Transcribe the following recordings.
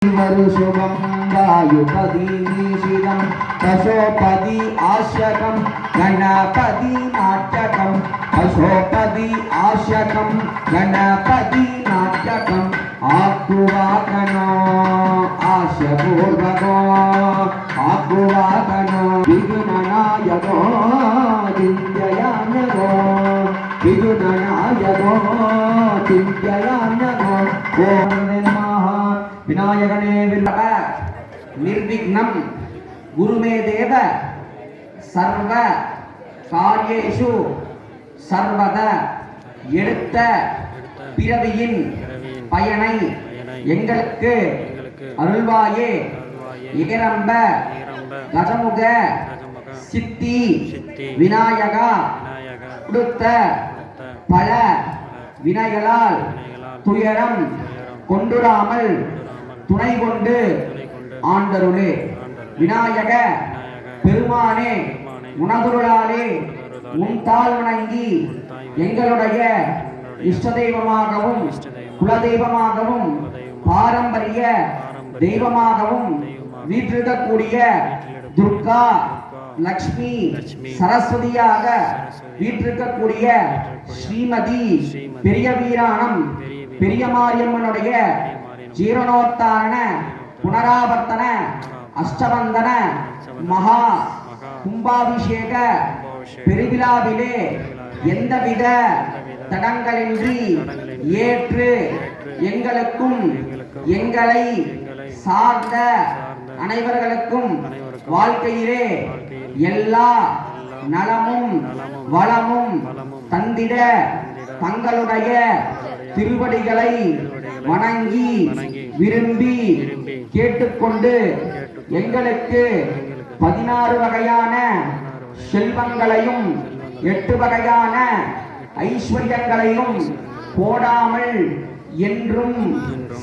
शुभं वायुपदी निशितं पशोपदी आश्यकं गणपति नाट्यकं पशोपदी आश्यकं गणपति नाट्यकं आकुवाकनो आश्यपूर्वको आकुवाकनो विघ्ननायको चिन्तयाम्यको विघ्ननायको चिन्तयाम्यको ओम विनायकने विल्लभ निर्विघ्नं गुरुमे देव सर्व कार्येषु सर्वदा எடுத்த பிறவியின் பயனை எங்களுக்கு அருள்வாயே இகரம்ப கஜமுக சித்தி விநாயகா கொடுத்த பல வினைகளால் துயரம் கொண்டுராமல் துணை கொண்டு ஆண்டருளே விநாயக பெருமானே உணதுருளாலே உன் தாள் வணங்கி எங்களுடைய இஷ்ட தெய்வமாகவும் குலதெய்வமாகவும் பாரம்பரிய தெய்வமாகவும் வீற்றிருக்கக்கூடிய துர்கா லக்ஷ்மி சரஸ்வதியாக வீற்றிருக்கக்கூடிய ஸ்ரீமதி பெரிய வீராணம் பெரிய மாரியம்மனுடைய ஜீரணோத்தாரண புனராவர்த்தன அஷ்டவந்தன மகா கும்பாபிஷேக பெருவிழாவிலே எந்தவித தடங்களின்றி ஏற்று எங்களுக்கும் எங்களை சார்ந்த அனைவர்களுக்கும் வாழ்க்கையிலே எல்லா நலமும் வளமும் தந்திட தங்களுடைய திருவடிகளை வணங்கி விரும்பி கேட்டுக்கொண்டு எங்களுக்கு 16 வகையான செல்வங்களையும் 8 வகையான ஐஸ்வர்யங்களையும் போடாமல் என்றும்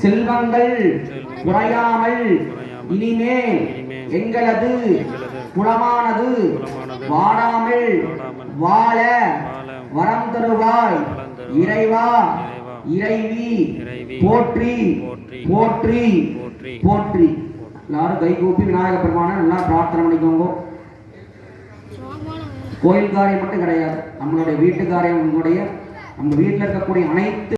செல்வங்கள் குறையாமல் இனிமேல் எங்களது குலமானது வாடாமல் வாழ வரம் தருவாய் இறைவா இறைவி போற்றி போற்றி போற்றி. எல்லாரும் கைகூப்பி விநாயக பெருமானை நல்லா பிரார்த்தனை பண்ணிக்கோங்க. கோயில் காரியம் மட்டும் கிடையாது, நம்மளுடைய வீட்டு காரியம், நம்ம வீட்டில் இருக்கக்கூடிய அனைத்து